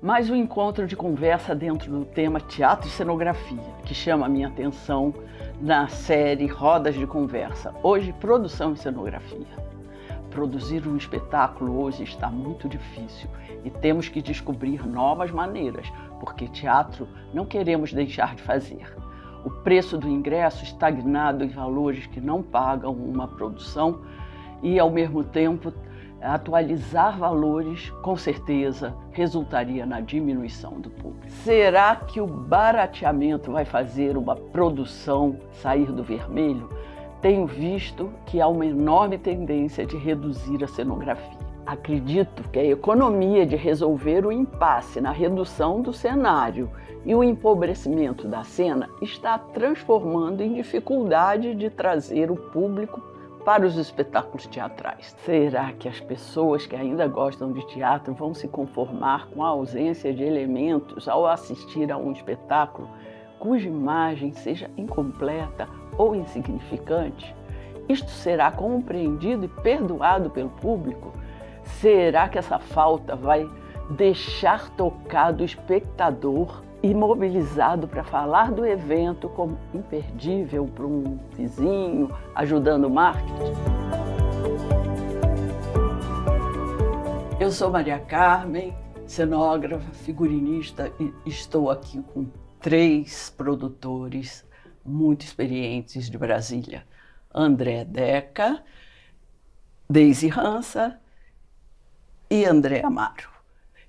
Mais um encontro de conversa dentro do tema Teatro e Cenografia, que chama a minha atenção na série Rodas de Conversa. Hoje, produção e cenografia. Produzir um espetáculo hoje está muito difícil e temos que descobrir novas maneiras, porque teatro não queremos deixar de fazer. O preço do ingresso estagnado em valores que não pagam uma produção e, ao mesmo tempo, atualizar valores, com certeza, resultaria na diminuição do público. Será que o barateamento vai fazer uma produção sair do vermelho? Tenho visto que há uma enorme tendência de reduzir a cenografia. Acredito que a economia de resolver o impasse na redução do cenário e o empobrecimento da cena está transformando em dificuldade de trazer o público para os espetáculos teatrais. Será que as pessoas que ainda gostam de teatro vão se conformar com a ausência de elementos ao assistir a um espetáculo cuja imagem seja incompleta ou insignificante? Isto será compreendido e perdoado pelo público? Será que essa falta vai deixar tocado o espectador imobilizado para falar do evento como imperdível para um vizinho, ajudando o marketing? Eu sou Maria Carmen, cenógrafa, figurinista, e estou aqui com 3 produtores muito experientes de Brasília. André Deca, Deise Hansa e André Amaro.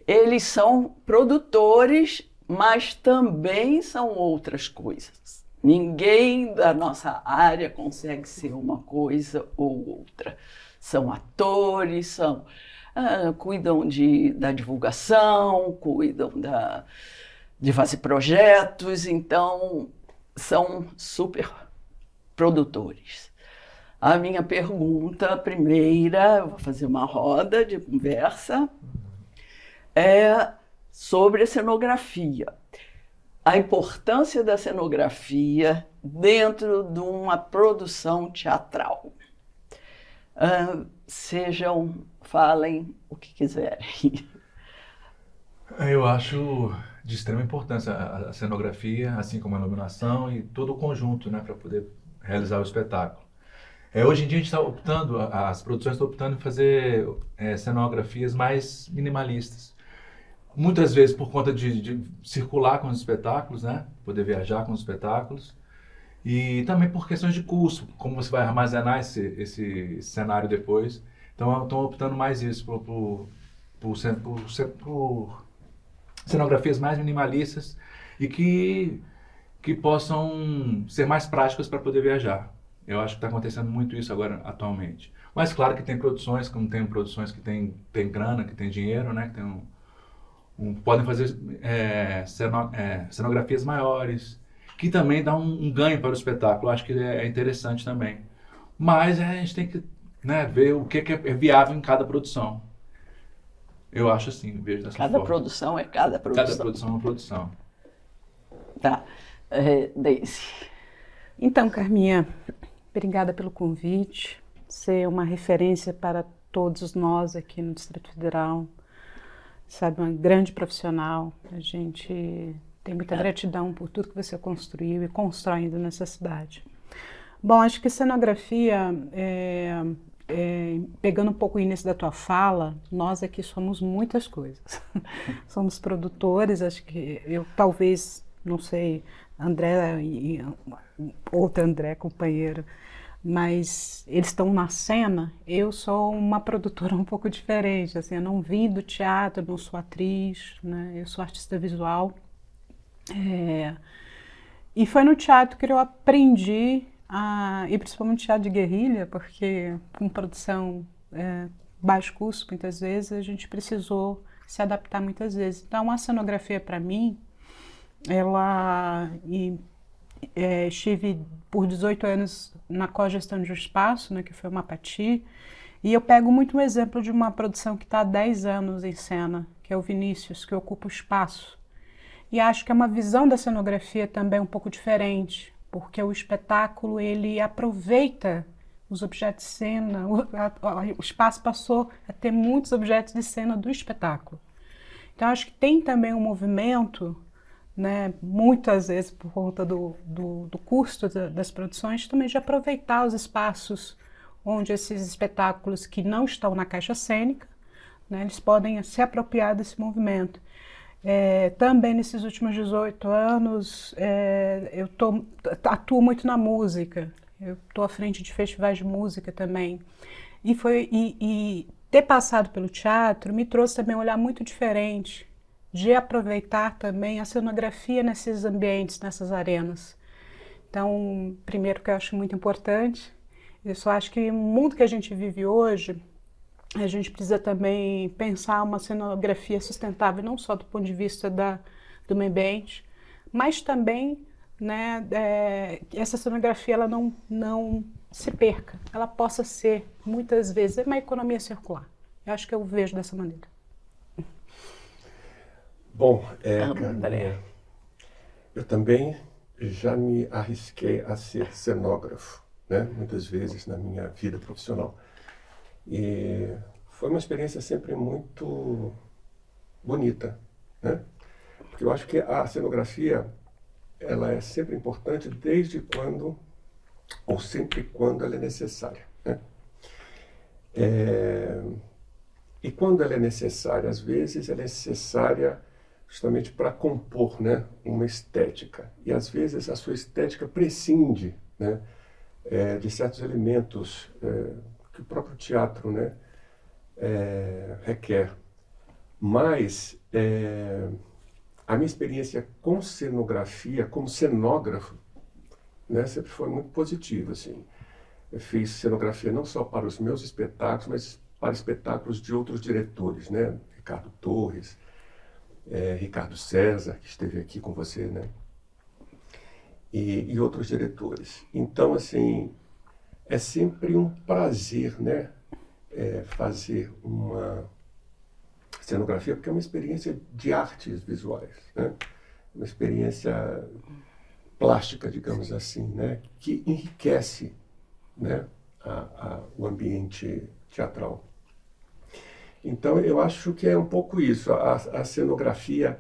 Eles são produtores, mas também são outras coisas. Ninguém da nossa área consegue ser uma coisa ou outra. São atores, cuidam da divulgação, cuidam de fazer projetos, então são super produtores. A minha pergunta primeira, eu vou fazer uma roda de conversa, é sobre a cenografia. A importância da cenografia dentro de uma produção teatral. Falem o que quiserem. Eu acho de extrema importância a cenografia, assim como a iluminação e todo o conjunto, né, para poder realizar o espetáculo. Hoje em dia a gente está optando, as produções estão optando em fazer cenografias mais minimalistas. Muitas vezes por conta de circular com os espetáculos, né? Poder viajar com os espetáculos. E também por questões de custo, como você vai armazenar esse cenário depois. Então estão optando mais isso por cenografias mais minimalistas e que possam ser mais práticas para poder viajar. Eu acho que está acontecendo muito isso agora atualmente. Mas claro que tem produções, como tem produções que tem grana, que tem dinheiro, né? Que tem podem fazer cenografias maiores, que também dá um ganho para o espetáculo. Eu acho que é interessante também. Mas a gente tem que, né, ver o que é viável em cada produção. Eu acho assim, vejo dessa forma. Cada produção é cada produção. Cada produção é uma produção. Tá. Deise. Então, Carminha, obrigada pelo convite. Ser uma referência para todos nós aqui no Distrito Federal. Sabe, uma grande profissional. A gente tem muita gratidão por tudo que você construiu e constrói ainda nessa cidade. Bom, acho que cenografia, pegando um pouco o início da tua fala, nós aqui somos muitas coisas. Somos produtores, acho que eu talvez, não sei, André e outro André, companheiro, mas eles estão na cena. Eu sou uma produtora um pouco diferente, assim, eu não vim do teatro, não sou atriz, né? Eu sou artista visual. E foi no teatro que eu aprendi, e principalmente teatro de guerrilha, porque com produção baixo custo, muitas vezes, a gente precisou se adaptar muitas vezes. Então, a cenografia, para mim, estive por 18 anos na cogestão de um espaço, né, que foi o Mapati, e eu pego muito um exemplo de uma produção que está há 10 anos em cena, que é o Vinícius, que ocupa o espaço. E acho que é uma visão da cenografia também um pouco diferente, porque o espetáculo, ele aproveita os objetos de cena, o espaço passou a ter muitos objetos de cena do espetáculo. Então, acho que tem também um movimento, né, muitas vezes por conta do custo das produções, também de aproveitar os espaços onde esses espetáculos que não estão na caixa cênica, né, eles podem se apropriar desse movimento. Também nesses últimos 18 anos, eu atuo muito na música, eu estou à frente de festivais de música também. E ter passado pelo teatro me trouxe também um olhar muito diferente de aproveitar também a cenografia nesses ambientes, nessas arenas. Então, primeiro que eu acho muito importante, eu só acho que no mundo que a gente vive hoje, a gente precisa também pensar uma cenografia sustentável, não só do ponto de vista do meio ambiente, mas também, né, essa cenografia ela não se perca, ela possa ser, muitas vezes, uma economia circular. Eu acho que eu vejo dessa maneira. Bom, Carminha, eu também já me arrisquei a ser cenógrafo, né, muitas vezes na minha vida profissional. E foi uma experiência sempre muito bonita, né? Porque eu acho que a cenografia, ela é sempre importante desde quando, ou sempre quando ela é necessária, né? E quando ela é necessária, às vezes ela é necessária justamente para compor, né, uma estética. E às vezes a sua estética prescinde, né, de certos elementos que o próprio teatro, né, requer. Mas a minha experiência com cenografia, como cenógrafo, né, sempre foi muito positiva, assim. Eu fiz cenografia não só para os meus espetáculos, mas para espetáculos de outros diretores, né, Ricardo Torres, Ricardo César, que esteve aqui com você, né, e outros diretores. Então, assim, é sempre um prazer, né, fazer uma cenografia, porque é uma experiência de artes visuais, né? Uma experiência plástica, digamos assim, né? Que enriquece, né, o ambiente teatral. Então, eu acho que é um pouco isso. A cenografia,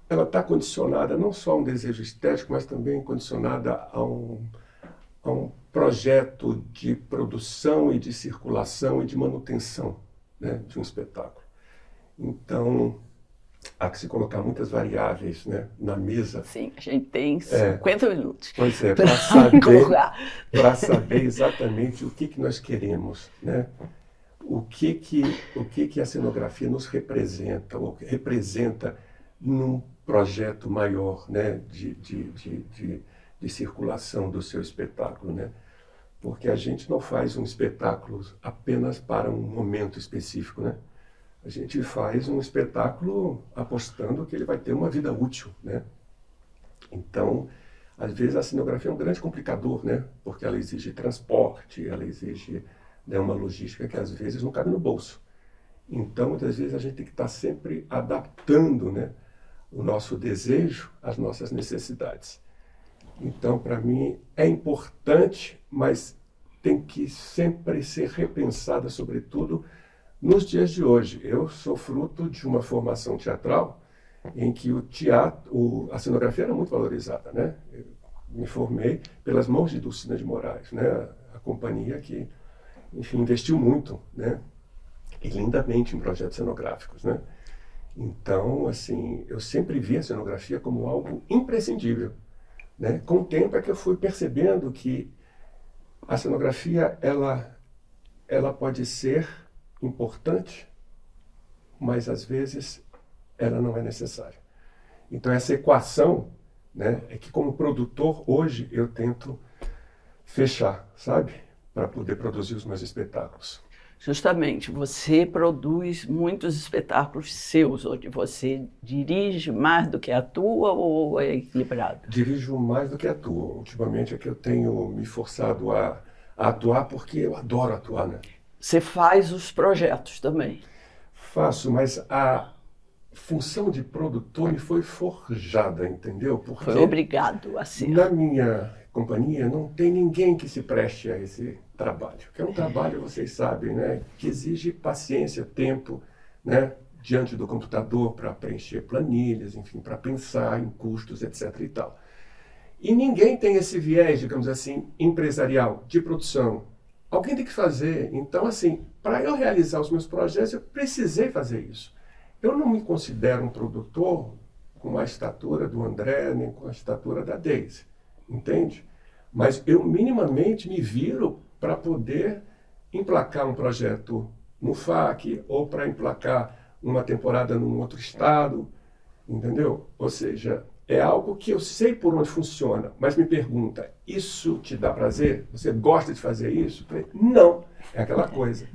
ela está condicionada não só a um desejo estético, mas também condicionada a um projeto de produção e de circulação e de manutenção, né, de um espetáculo. Então, há que se colocar muitas variáveis, né, na mesa. Sim, a gente tem 50 minutos. Pois é, para saber exatamente o que nós queremos, né? O que a cenografia nos representa, ou representa num projeto maior, né, de circulação do seu espetáculo, né? Porque a gente não faz um espetáculo apenas para um momento específico, né? A gente faz um espetáculo apostando que ele vai ter uma vida útil, né? Então, às vezes a cenografia é um grande complicador, né? Porque ela exige transporte, ela exige, né, uma logística que às vezes não cabe no bolso. Então, muitas vezes a gente tem que estar sempre adaptando, né, o nosso desejo às nossas necessidades. Então, para mim, é importante, mas tem que sempre ser repensada, sobretudo nos dias de hoje. Eu sou fruto de uma formação teatral em que a cenografia era muito valorizada, né? Eu me formei pelas mãos de Dulcina de Moraes, né? A companhia que, enfim, investiu muito, né, e lindamente em projetos cenográficos, né? Então, assim, eu sempre vi a cenografia como algo imprescindível, né? Com o tempo é que eu fui percebendo que a cenografia, ela pode ser importante, mas às vezes ela não é necessária. Então essa equação, né, é que como produtor hoje eu tento fechar, sabe? Para poder produzir os meus espetáculos. Justamente, você produz muitos espetáculos seus, onde você dirige mais do que atua ou é equilibrado? Dirijo mais do que atuo. Ultimamente é que eu tenho me forçado a atuar porque eu adoro atuar, né? Você faz os projetos também? Faço, mas a função de produtor me foi forjada, entendeu? Porque foi obrigado a ser. Na minha companhia não tem ninguém que se preste a esse trabalho, que é um trabalho, vocês sabem, né, que exige paciência, tempo, né, diante do computador para preencher planilhas, enfim, para pensar em custos, etc. e tal. E ninguém tem esse viés, digamos assim, empresarial, de produção. Alguém tem que fazer. Então, assim, para eu realizar os meus projetos, eu precisei fazer isso. Eu não me considero um produtor com a estatura do André, nem com a estatura da Daisy, entende? Mas eu minimamente me viro para poder emplacar um projeto no FAC ou para emplacar uma temporada num outro estado, entendeu? Ou seja, é algo que eu sei por onde funciona, mas me pergunta, isso te dá prazer? Você gosta de fazer isso? Eu falei, não, é aquela coisa.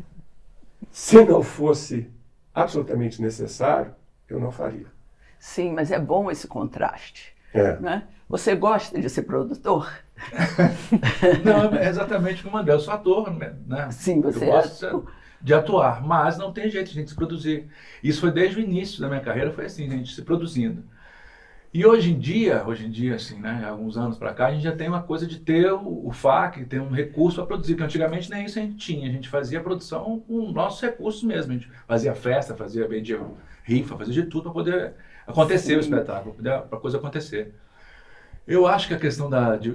Se não fosse absolutamente necessário, eu não faria. Sim, mas é bom esse contraste. É. Né? Você gosta de ser produtor? Não, é exatamente como o André, eu sou ator, né? Sim, você eu gosto de atuar, mas não tem jeito de a gente se produzir. Isso foi desde o início da minha carreira, foi assim, a gente se produzindo. E hoje em dia assim, né, há alguns anos para cá, a gente já tem uma coisa de ter o FAC, ter um recurso para produzir, porque antigamente nem isso a gente tinha, a gente fazia a produção com nossos recursos mesmo, a gente fazia festa, vendia rifa, fazia de tudo para poder acontecer o espetáculo, para a coisa acontecer. Eu acho que a questão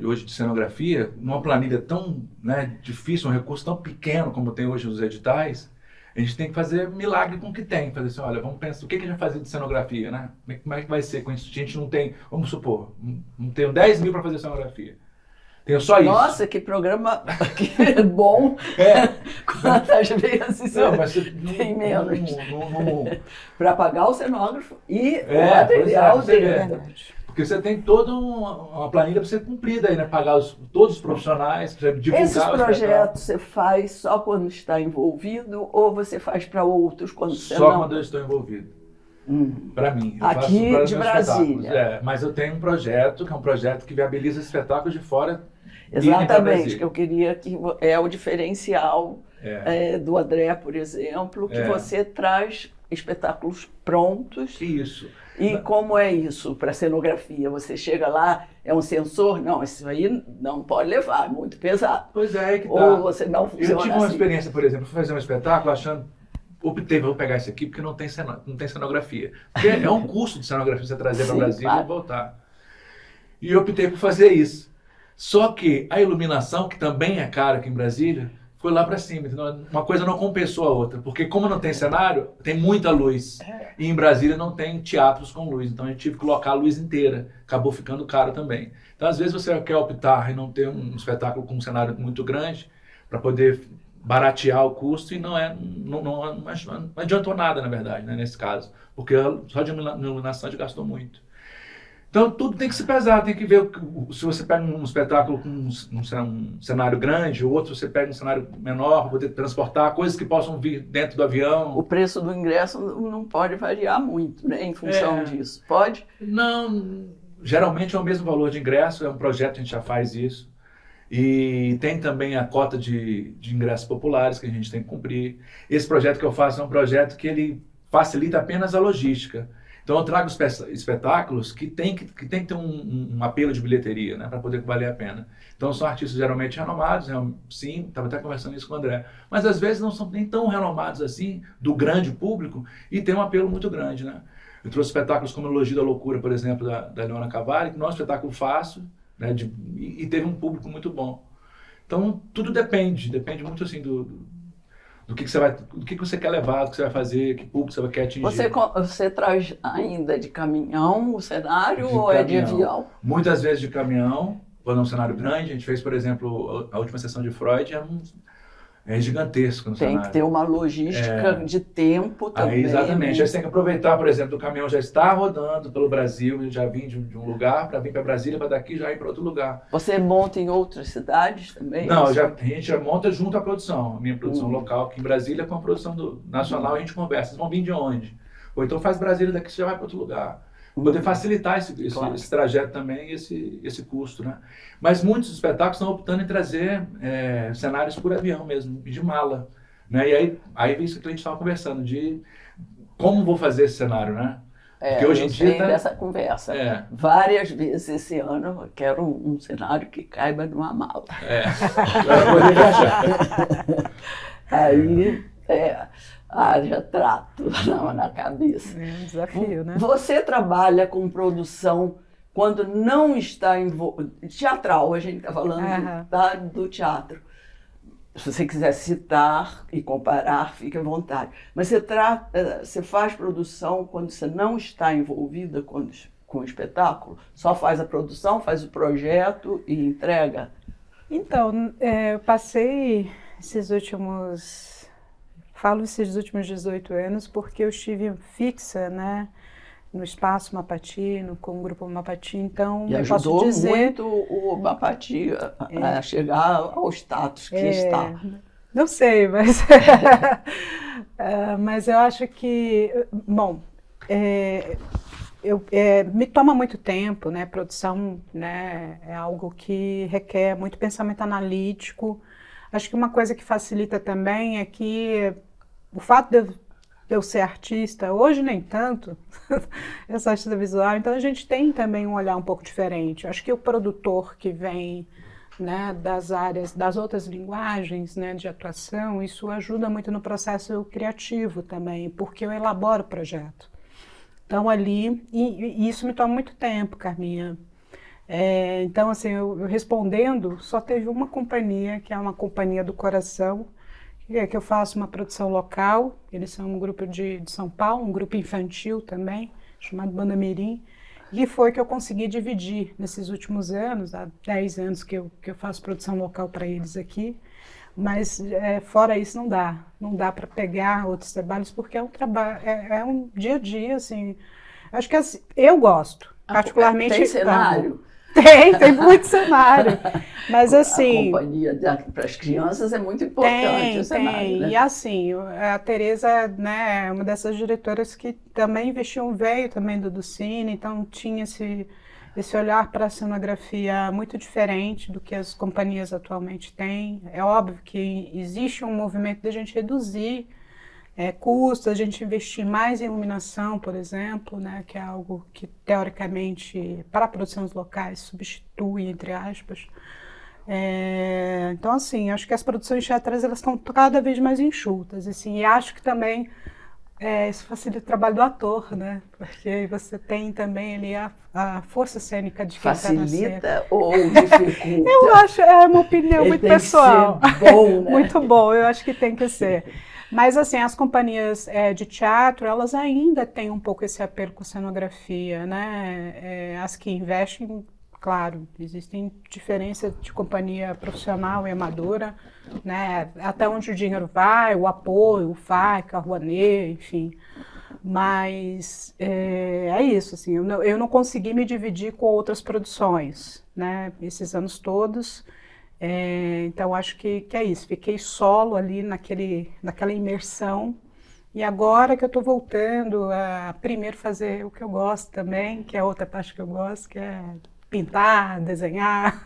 hoje de cenografia, numa planilha tão, né, difícil, um recurso tão pequeno como tem hoje os editais, a gente tem que fazer milagre com o que tem. Fazer assim, olha, vamos pensar, o que a gente vai fazer de cenografia, né? Como é que vai ser com isso? A gente não tem, vamos supor, não tenho 10 mil para fazer cenografia. Tenho só isso. Nossa, que programa que bom. Quantas vezes não, mas você tem menos para pagar o cenógrafo e o material dele. Porque você tem toda uma planilha para ser cumprida aí, né? Pagar todos os profissionais, para divulgar. Esses projetos você faz só quando está envolvido ou você faz para outros quando você não? Só quando eu estou envolvido. Para mim. Eu aqui faço de Brasília. Mas eu tenho um projeto, que é um projeto que viabiliza espetáculos de fora. Exatamente, que eu queria que é o diferencial do André, por exemplo, que você traz espetáculos prontos. Isso. E como é isso para cenografia? Você chega lá, é um sensor? Não, isso aí não pode levar, é muito pesado. Pois é, que tá. Ou você não funciona. Eu tive uma experiência, por exemplo, fui fazer um espetáculo achando, vou pegar esse aqui porque não tem cenografia. Porque é um custo de cenografia você trazer para o Brasil e voltar. E eu optei por fazer isso. Só que a iluminação, que também é cara aqui em Brasília, foi lá para cima. Uma coisa não compensou a outra. Porque como não tem cenário, tem muita luz. E em Brasília não tem teatros com luz. Então a gente tive que colocar a luz inteira. Acabou ficando caro também. Então às vezes você quer optar em não ter um espetáculo com um cenário muito grande para poder baratear o custo e não adiantou nada, na verdade, né, nesse caso. Porque só de iluminação a gente gastou muito. Então tudo tem que se pesar, tem que ver se você pega um espetáculo com um cenário grande, ou outro você pega um cenário menor para poder transportar coisas que possam vir dentro do avião. O preço do ingresso não pode variar muito, né, em função disso. Pode? Não, geralmente é o mesmo valor de ingresso, é um projeto que a gente já faz isso. E tem também a cota de ingressos populares que a gente tem que cumprir. Esse projeto que eu faço é um projeto que ele facilita apenas a logística. Então eu trago espetáculos que tem que ter um apelo de bilheteria, né, para poder valer a pena. Então são artistas geralmente renomados, sim, estava até conversando isso com o André, mas às vezes não são nem tão renomados assim, do grande público, e tem um apelo muito grande, né. Eu trouxe espetáculos como Elogio da Loucura, por exemplo, da Leona Cavalli, que não é um espetáculo fácil, né, e teve um público muito bom. Então tudo depende muito assim do que você quer levar, do que você vai fazer, que público você quer atingir. Você traz ainda de caminhão o cenário ou é de avião? Muitas vezes de caminhão, quando é um cenário grande. A gente fez, por exemplo, a última sessão de Freud, é gigantesco no cenário. Tem que ter uma logística de tempo também. Aí, exatamente. Aí você tem que aproveitar, por exemplo, o caminhão já está rodando pelo Brasil, já vim de um lugar para vir para Brasília, para daqui já ir para outro lugar. Você monta em outras cidades também? Não, a gente já monta junto à produção, a minha produção local aqui em Brasília com a produção nacional, a gente conversa, vocês vão vir de onde? Ou então faz Brasília daqui, você já vai para outro lugar. Poder facilitar esse trajeto também, esse custo, né? Mas muitos espetáculos estão optando em trazer cenários por avião mesmo, de mala, né? E aí vem isso que a gente estava conversando, de como vou fazer esse cenário, né? Porque hoje em dia dessa conversa. Várias vezes esse ano eu quero um cenário que caiba numa mala. Para poder viajar. Aí Haja trato na cabeça. É um desafio, né? Você trabalha com produção quando não está envolvido. Teatral, a gente está falando tá, do teatro. Se você quiser citar e comparar, fique à vontade. Mas você faz produção quando você não está envolvida com o espetáculo? Só faz a produção, faz o projeto e entrega? Então, eu passei esses últimos 18 anos porque eu estive fixa, né, no Espaço Mapatino, com o Grupo Mapati, então e eu ajudou posso dizer... muito o Mapati a chegar ao status que está. Não sei, mas, mas eu acho que, bom, me toma muito tempo, né? Produção, né, é algo que requer muito pensamento analítico. Acho que uma coisa que facilita também é que o fato de eu ser artista, hoje nem tanto, eu sou artista visual, então a gente tem também um olhar um pouco diferente. Acho que o produtor que vem, né, das áreas, das outras linguagens, né, de atuação, isso ajuda muito no processo criativo também, porque eu elaboro o projeto. Então ali, e isso me toma muito tempo, Carminha. Então assim, eu respondendo, só teve uma companhia, que é uma companhia do coração, que eu faço uma produção local. Eles são um grupo de São Paulo, um grupo infantil também, chamado Banda Mirim, e foi que eu consegui dividir nesses últimos anos, há 10 anos que eu faço produção local para eles aqui, mas fora isso não dá para pegar outros trabalhos, porque é um trabalho, é um dia a dia, assim, acho que assim, eu gosto, particularmente... Tem cenário? Tem muito cenário, mas assim... A companhia para as crianças é muito importante, o cenário, né? E assim, a Tereza, né, é uma dessas diretoras que também veio também do Cine, então tinha esse olhar para a cenografia muito diferente do que as companhias atualmente têm. É óbvio que existe um movimento de a gente reduzir custos, a gente investir mais em iluminação, por exemplo, né, que é algo que, teoricamente, para produções locais, substitui, entre aspas. Então, assim, acho que as produções teatrais elas estão cada vez mais enxutas, assim, e acho que também isso facilita o trabalho do ator, né? Porque aí você tem também ali a força cênica de quem está na cena. Facilita ou dificulta? Eu acho, é uma opinião muito pessoal. Que ser bom, né? Muito bom, eu acho que tem que ser. Mas, assim, as companhias de teatro, elas ainda têm um pouco esse apelo com cenografia, né? As que investem, claro, existem diferenças de companhia profissional e amadora, né? Até onde o dinheiro vai, o apoio, o FAIC, a Rouanet, enfim. Mas é isso, assim, eu não consegui me dividir com outras produções, né? Esses anos todos. Então, acho que é isso. Fiquei solo ali naquela imersão. E agora que eu estou voltando a primeiro fazer o que eu gosto também, que é outra parte que eu gosto, que é pintar, desenhar.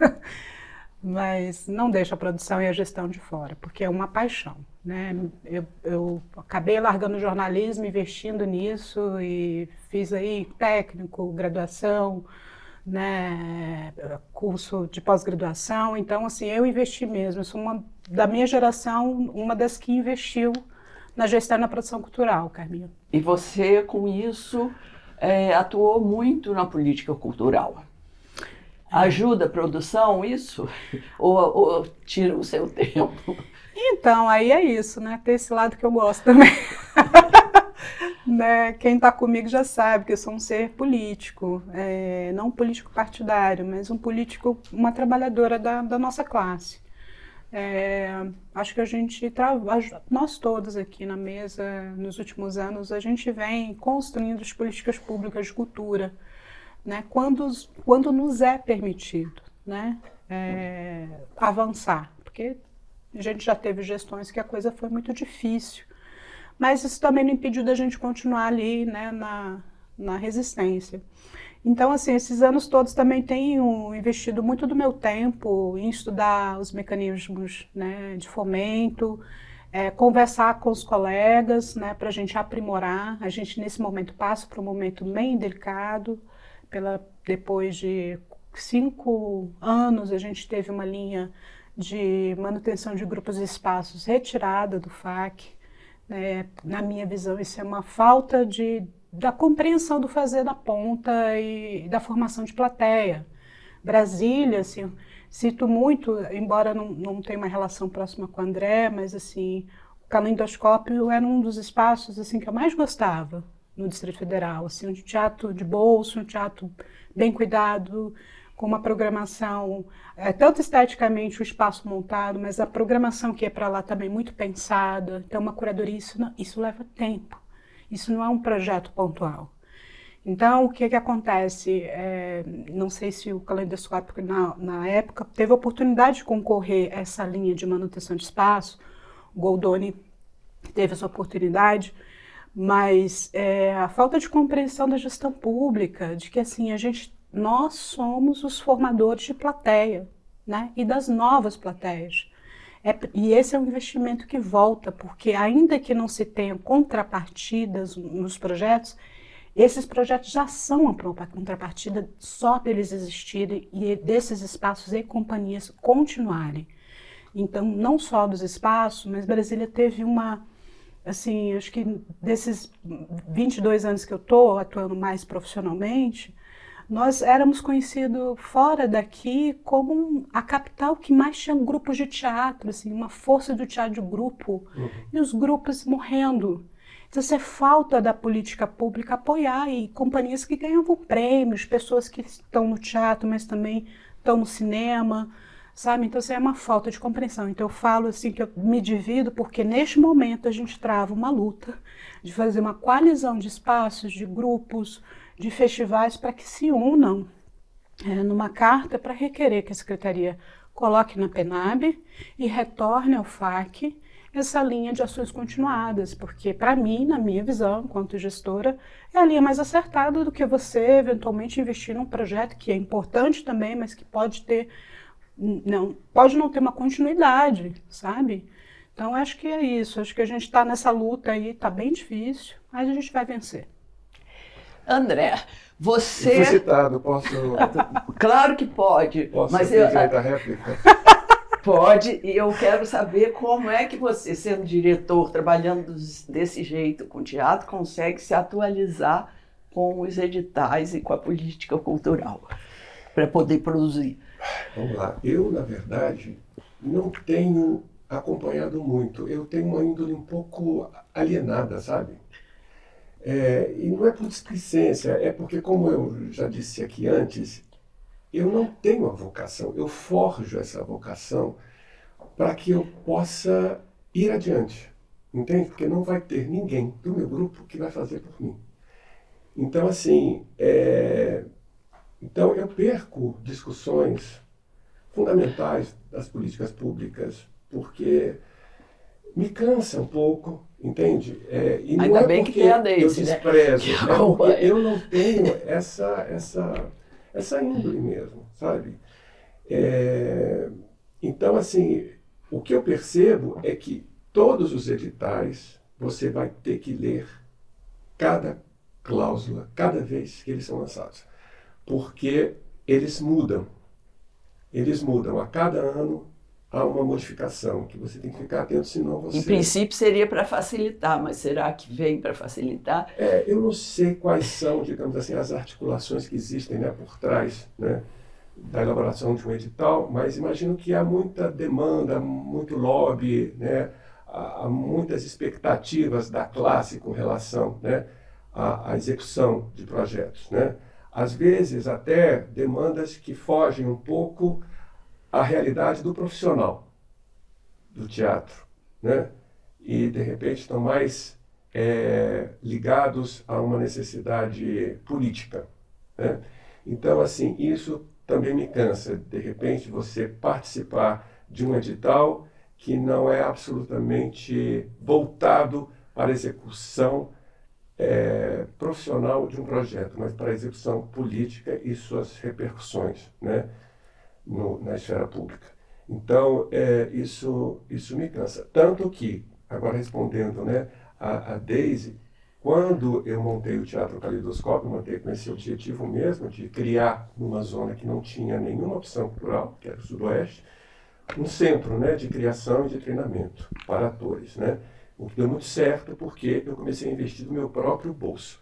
Mas não deixo a produção e a gestão de fora, porque é uma paixão, né? Eu acabei largando o jornalismo, investindo nisso e fiz aí técnico, graduação, né, curso de pós-graduação. Então, assim, eu investi mesmo. Eu sou da minha geração, uma das que investiu na gestão e na produção cultural, Carminha. E você, com isso, atuou muito na política cultural. Ajuda a produção isso? Ou tira o seu tempo? Então, aí é isso, né? Tem esse lado que eu gosto também. Né? Quem está comigo já sabe que eu sou um ser político, não um político partidário, mas um político, uma trabalhadora da nossa classe. Acho que nós todos aqui na mesa, nos últimos anos, a gente vem construindo as políticas públicas de cultura, né? Quando nos é permitido, né? Avançar, porque a gente já teve gestões que a coisa foi muito difícil. Mas isso também não impediu da gente continuar ali, né, na resistência. Então, assim, esses anos todos também tenho investido muito do meu tempo em estudar os mecanismos, né, de fomento, conversar com os colegas, né, para a gente aprimorar. A gente, nesse momento, passa por um momento bem delicado. Depois de 5 anos, a gente teve uma linha de manutenção de grupos e espaços retirada do FAC. Na minha visão, isso é uma falta da compreensão do fazer da ponta e da formação de plateia. Brasília, assim, cito muito, embora não tenha uma relação próxima com o André, mas assim, o Calendoscópio era um dos espaços assim, que eu mais gostava no Distrito Federal. Assim, um teatro de bolso, um teatro bem cuidado, com uma programação, tanto esteticamente o espaço montado, mas a programação que é para lá também muito pensada. Então, uma curadoria, isso leva tempo. Isso não é um projeto pontual. Então, o que acontece? Não sei se o Calendoscópio, na época, teve a oportunidade de concorrer a essa linha de manutenção de espaço. O Goldoni teve essa oportunidade, mas a falta de compreensão da gestão pública, de que assim, nós somos os formadores de plateia, né? E das novas plateias. E esse é um investimento que volta, porque ainda que não se tenham contrapartidas nos projetos, esses projetos já são uma contrapartida só deles existirem e desses espaços e companhias continuarem. Então, não só dos espaços, mas Brasília teve assim, acho que desses 22 anos que eu estou atuando mais profissionalmente, nós éramos conhecidos fora daqui como a capital que mais tinha grupos de teatro, assim, uma força do teatro de grupo, e os grupos morrendo. Então, isso é falta da política pública apoiar, e companhias que ganhavam prêmios, pessoas que estão no teatro, mas também estão no cinema, sabe? Então, isso é uma falta de compreensão. Então, eu falo assim que eu me divido porque, neste momento, a gente trava uma luta de fazer uma coalizão de espaços, de grupos, de festivais para que se unam numa carta para requerer que a Secretaria coloque na PENAB e retorne ao FAC essa linha de ações continuadas, porque para mim, na minha visão, enquanto gestora, é a linha mais acertada do que você eventualmente investir num projeto que é importante também, mas que pode não ter uma continuidade, sabe? Então, acho que é isso, acho que a gente está nessa luta aí, está bem difícil, mas a gente vai vencer. André, você... Eu fui citado, posso... Claro que pode. Posso mas ter direito à réplica? Pode, e eu quero saber como é que você, sendo diretor, trabalhando desse jeito com teatro, consegue se atualizar com os editais e com a política cultural para poder produzir. Vamos lá. Eu, na verdade, não tenho acompanhado muito. Eu tenho uma índole um pouco alienada, sabe? E não é por displicência, é porque, como eu já disse aqui antes, eu não tenho a vocação, eu forjo essa vocação para que eu possa ir adiante, entende? Porque não vai ter ninguém do meu grupo que vai fazer por mim. Então, assim, então eu perco discussões fundamentais das políticas públicas, porque me cansa um pouco, entende? E não Ainda é bem porque que tem a Deise, eu desprezo, né? é porque eu não tenho essa índole mesmo, sabe? Então, assim, o que eu percebo é que todos os editais você vai ter que ler cada cláusula, cada vez que eles são lançados, porque eles mudam. Eles mudam. A cada ano há uma modificação que você tem que ficar atento, senão você... Em princípio seria para facilitar, mas será que vem para facilitar? Eu não sei quais são, digamos assim, as articulações que existem, né, por trás, né, da elaboração de um edital, mas imagino que há muita demanda, muito lobby, né, há muitas expectativas da classe com relação, né, à execução de projetos, né? Às vezes até demandas que fogem um pouco à realidade do profissional do teatro, né? E de repente estão mais ligados a uma necessidade política, né? Então, assim, isso também me cansa, de repente você participar de um edital que não é absolutamente voltado para a execução profissional de um projeto, mas para a execução política e suas repercussões, né, na esfera pública. Então, isso me cansa. Tanto que, agora respondendo, né, a Deise, quando eu montei o Teatro Calendoscópio, eu montei com esse objetivo mesmo de criar numa zona que não tinha nenhuma opção cultural, que era o Sudoeste, um centro, né, de criação e de treinamento para atores, né? O que deu muito certo porque eu comecei a investir do meu próprio bolso.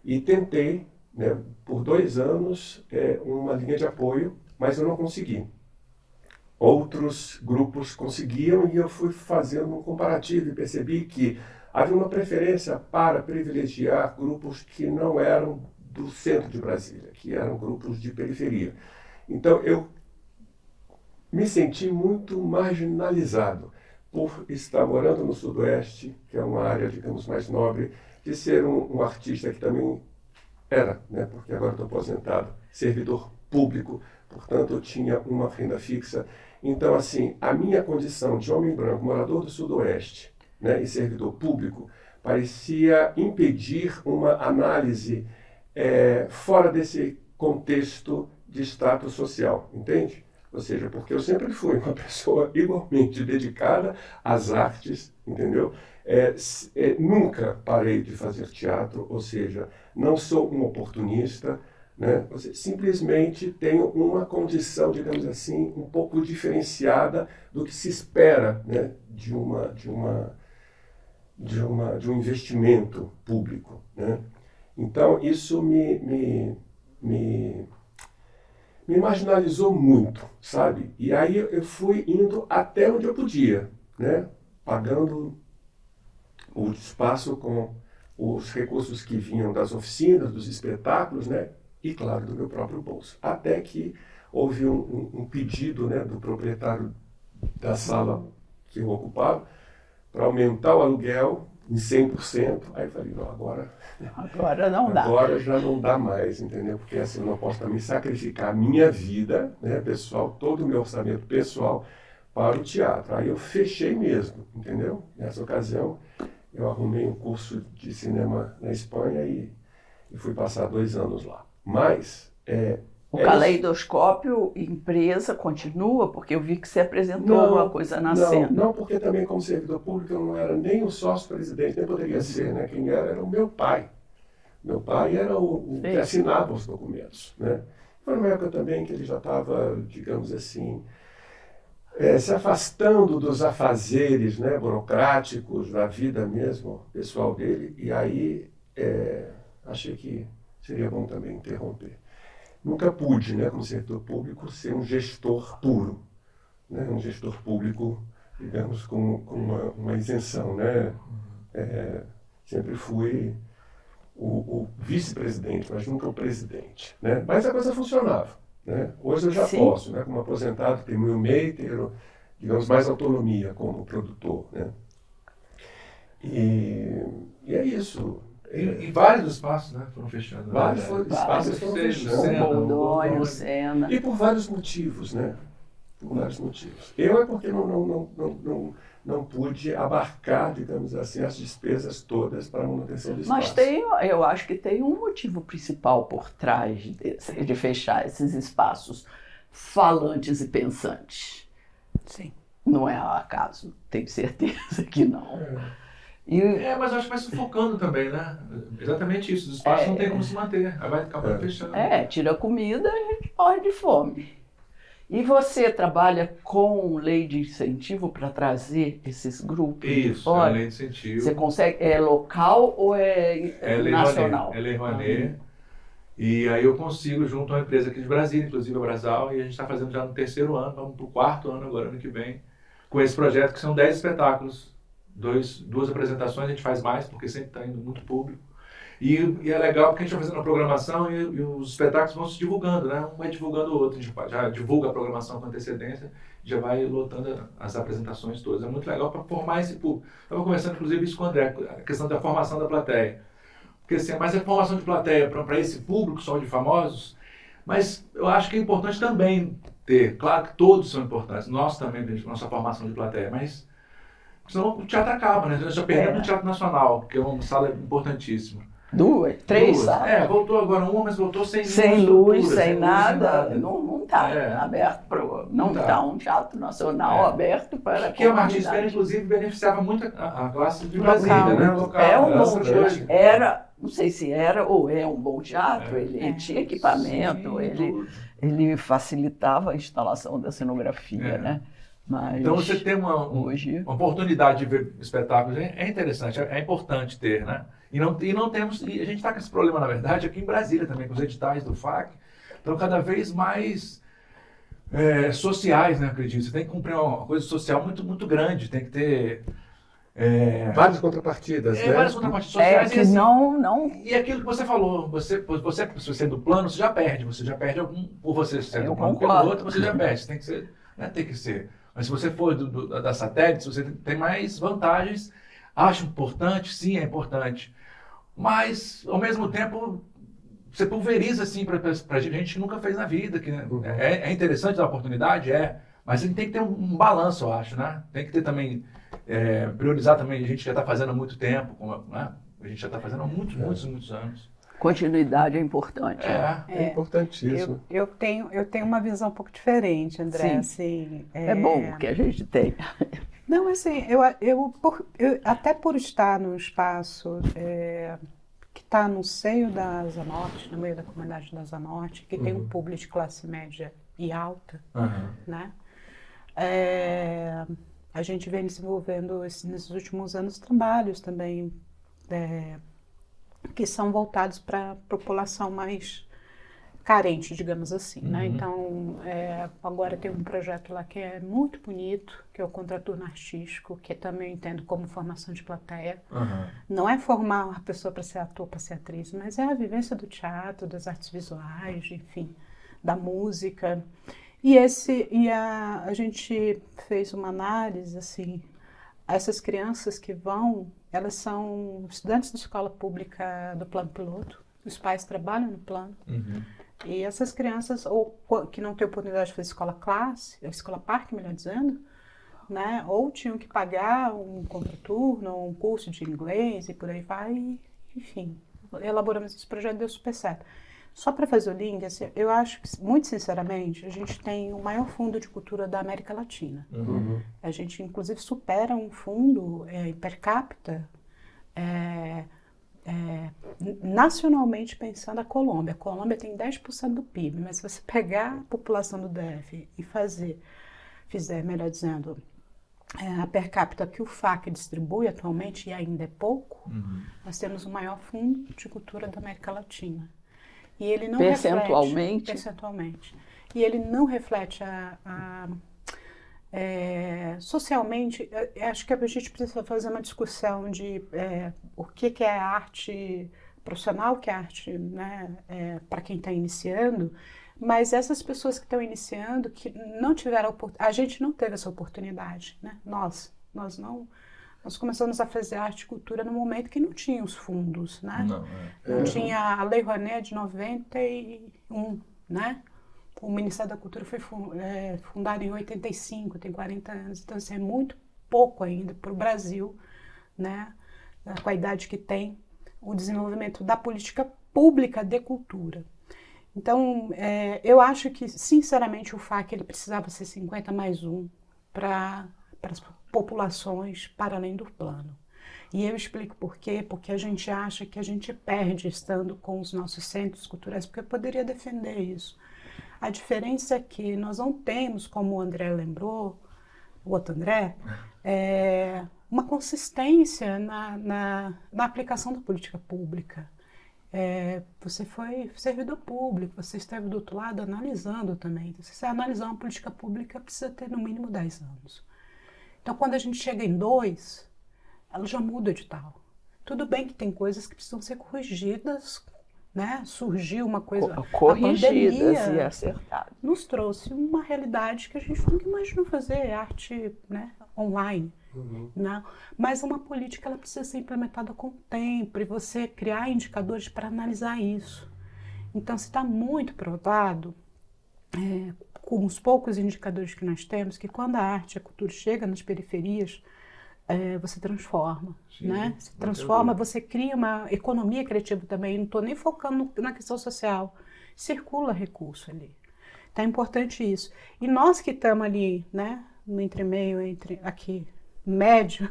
E tentei, né, por 2 anos, uma linha de apoio, mas eu não consegui. Outros grupos conseguiam e eu fui fazendo um comparativo e percebi que havia uma preferência para privilegiar grupos que não eram do centro de Brasília, que eram grupos de periferia. Então eu me senti muito marginalizado por estar morando no Sudoeste, que é uma área, digamos, mais nobre, de ser um artista que também era, né, porque agora estou aposentado, servidor público, portanto eu tinha uma renda fixa. Então, assim, a minha condição de homem branco, morador do Sudoeste, né, e servidor público, parecia impedir uma análise fora desse contexto de status social, entende? Ou seja, porque eu sempre fui uma pessoa igualmente dedicada às artes, entendeu? Nunca parei de fazer teatro, ou seja, não sou um oportunista, né? Ou seja, simplesmente tenho uma condição, digamos assim, um pouco diferenciada do que se espera, né, de um investimento público, né? Então, isso me marginalizou muito, sabe? E aí eu fui indo até onde eu podia, né? Pagando o espaço com os recursos que vinham das oficinas, dos espetáculos, né? E, claro, do meu próprio bolso. Até que houve um pedido, né, do proprietário da sala que eu ocupava para aumentar o aluguel em 100%. Aí eu falei, não, agora não dá. Agora já não dá mais, entendeu? Porque assim, eu não posso também sacrificar a minha vida, né, pessoal, todo o meu orçamento pessoal para o teatro. Aí eu fechei mesmo, entendeu? Nessa ocasião, eu arrumei um curso de cinema na Espanha e fui passar 2 anos lá. Mas o Caleidoscópio, empresa, continua? Porque eu vi que você apresentou alguma coisa na cena. Não, porque também como servidor público eu não era nem o sócio-presidente, nem poderia ser, né? Quem era o meu pai. Meu pai era o que assinava os documentos, né? Foi numa época também que ele já estava, digamos assim, se afastando dos afazeres, né, burocráticos, da vida mesmo pessoal dele, e aí achei que seria bom também interromper. Nunca pude, né, como servidor público, ser um gestor puro, né, um gestor público, digamos, com uma isenção, né? Sempre fui o vice-presidente, mas nunca o presidente, né? Mas a coisa funcionava, né? Hoje eu já posso, né, como aposentado, ter meu MEI, ter, digamos, mais autonomia como produtor, né? E é isso. E vários espaços, né, foram fechando. Vários espaços foram fechando. Bondônio, Sena. E por vários motivos, né? Por vários motivos. Eu porque não pude abarcar, digamos assim, as despesas todas para a manutenção do espaço. Mas eu acho que tem um motivo principal por trás de fechar esses espaços falantes e pensantes. Sim. Não é acaso, tenho certeza que não. Mas eu acho que vai sufocando também, né? Exatamente isso. Os espaços não tem como se manter. Aí vai acabar fechando. Tira comida e a gente morre de fome. E você trabalha com lei de incentivo para trazer esses grupos de fora? É lei de incentivo. Você consegue? É local ou é nacional? É lei Rouanet. E aí eu consigo, junto a uma empresa aqui de Brasília, inclusive a Brasal, e a gente está fazendo já no 3º ano, vamos para o 4º ano agora, ano que vem, com esse projeto que são 10 espetáculos. 2 apresentações, a gente faz mais, porque sempre está indo muito público. E é legal porque a gente vai fazendo a programação e os espetáculos vão se divulgando, né? Um vai divulgando o outro, a gente já divulga a programação com antecedência, já vai lotando as apresentações todas. É muito legal para formar esse público. Estava conversando, inclusive, isso com o André, a questão da formação da plateia. Porque assim, é mais a formação de plateia para esse público só de famosos, mas eu acho que é importante também ter, claro que todos são importantes, nós também, nossa formação de plateia, mas senão o teatro acaba, né? A gente já perdeu no Teatro Nacional, que é uma sala importantíssima. 2, 3 salas? Voltou agora uma, mas voltou sem luz, sem nada. Não está aberto para... Não tá. está um Teatro Nacional aberto para a que a Martins Pena, inclusive, beneficiava muito a classe de local, Brasília, né? Local, é um bom teatro. Era, não sei se era ou é um bom teatro, ele tinha equipamento, ele facilitava a instalação da cenografia, né? Mas então você ter uma oportunidade de ver espetáculos é interessante, é importante ter, né? E não temos, e a gente está com esse problema, na verdade, aqui em Brasília também, com os editais do FAC, estão cada vez mais sociais, né, acredito. Você tem que cumprir uma coisa social muito, muito grande, tem que ter... várias contrapartidas, né? Várias contrapartidas sociais. Que e, assim, não... E aquilo que você falou, você sendo plano, você já perde algum, por você sendo plano pelo outro, você já perde, tem que ser, né, tem que ser. Mas se você for da satélite, você tem mais vantagens. Acho importante, sim, é importante. Mas, ao mesmo tempo, você pulveriza, assim, para gente que nunca fez na vida. Que, né, é interessante dar oportunidade? Mas a gente tem que ter um balanço, eu acho, né? Tem que ter também, priorizar também a gente já está fazendo há muito tempo, né? A gente já está fazendo há muitos anos. Continuidade é importante. É importantíssimo. Eu tenho uma visão um pouco diferente, André. Assim, é bom que a gente tem. Não, assim, até por estar num espaço que está no seio da Asa Norte, no meio da comunidade da Asa Norte, que tem um público de classe média e alta, né? A gente vem desenvolvendo nesses últimos anos trabalhos também que são voltados para a população mais carente, digamos assim, né? Então, agora tem um projeto lá que é muito bonito, que é o Contraturno Artístico, que também eu entendo como formação de plateia. Não é formar a pessoa para ser ator, para ser atriz, mas é a vivência do teatro, das artes visuais, enfim, da música. E a gente fez uma análise, assim, essas crianças que vão, elas são estudantes de escola pública do Plano Piloto, os pais trabalham no plano, e essas crianças, ou que não têm oportunidade de fazer escola parque, melhor dizendo, né, ou tinham que pagar um contraturno, ou um curso de inglês, e por aí vai, enfim, elaboramos esse projeto, deu super certo. Só para fazer o link, assim, eu acho que, muito sinceramente, a gente tem o maior fundo de cultura da América Latina. A gente, inclusive, supera um fundo per capita, nacionalmente pensando a Colômbia. A Colômbia tem 10% do PIB, mas se você pegar a população do DF e fizer, melhor dizendo, a per capita que o FAC distribui atualmente, e ainda é pouco, nós temos o maior fundo de cultura da América Latina. E ele não percentualmente? Percentualmente. E ele não reflete socialmente. Acho que a gente precisa fazer uma discussão de o que é arte profissional, o que é arte, né, para quem está iniciando, mas essas pessoas que estão iniciando, que não tiveram a gente não teve essa oportunidade, né? Nós começamos a fazer arte e cultura no momento que não tinha os fundos, né? Não tinha a Lei Rouanet de 91, né? O Ministério da Cultura foi fundado em 85, tem 40 anos, então assim, é muito pouco ainda para o Brasil, né? Com a idade que tem, o desenvolvimento da política pública de cultura. Então, eu acho que, sinceramente, o FAC ele precisava ser 50+1 para as populações para além do plano. E eu explico por quê, porque a gente acha que a gente perde estando com os nossos centros culturais, porque eu poderia defender isso. A diferença é que nós não temos, como o André lembrou, o outro André, uma consistência na aplicação da política pública. Você foi servidor público, você esteve do outro lado analisando também. Se você analisar uma política pública, precisa ter no mínimo 10 anos. Então, quando a gente chega em 2, ela já muda o edital. Tudo bem que tem coisas que precisam ser corrigidas, né? Surgiu uma coisa... Corrigidas e acertadas. Nos trouxe uma realidade que a gente nunca imaginou fazer, arte, né, online. Não. Mas uma política ela precisa ser implementada com o tempo e você criar indicadores para analisar isso. Então, se está muito provado, com os poucos indicadores que nós temos, que quando a arte e a cultura chega nas periferias, você transforma, sim, né? Você transforma, você cria uma economia criativa também, não estou nem focando na questão social, circula recurso ali. Então é importante isso. E nós que estamos ali, né, no entremeio, aqui, médio,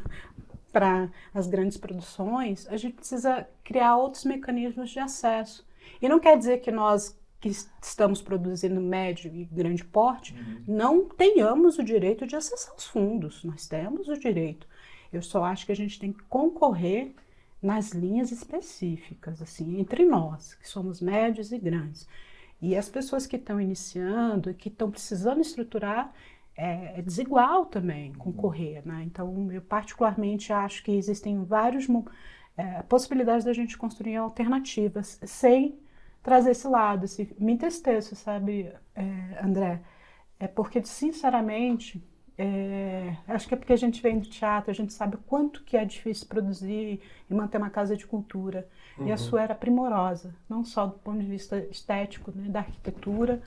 para as grandes produções, a gente precisa criar outros mecanismos de acesso. E não quer dizer que nós que estamos produzindo médio e grande porte, não tenhamos o direito de acessar os fundos. Nós temos o direito. Eu só acho que a gente tem que concorrer nas linhas específicas, assim, entre nós, que somos médios e grandes. E as pessoas que estão iniciando, que estão precisando estruturar, é desigual também concorrer, né? Então, eu particularmente acho que existem várias possibilidades da gente construir alternativas sem trazer esse lado, me entristeço, sabe, André? É porque, sinceramente, acho que é porque a gente vem do teatro, a gente sabe o quanto que é difícil produzir e manter uma casa de cultura. E a sua era primorosa, não só do ponto de vista estético, né, da arquitetura,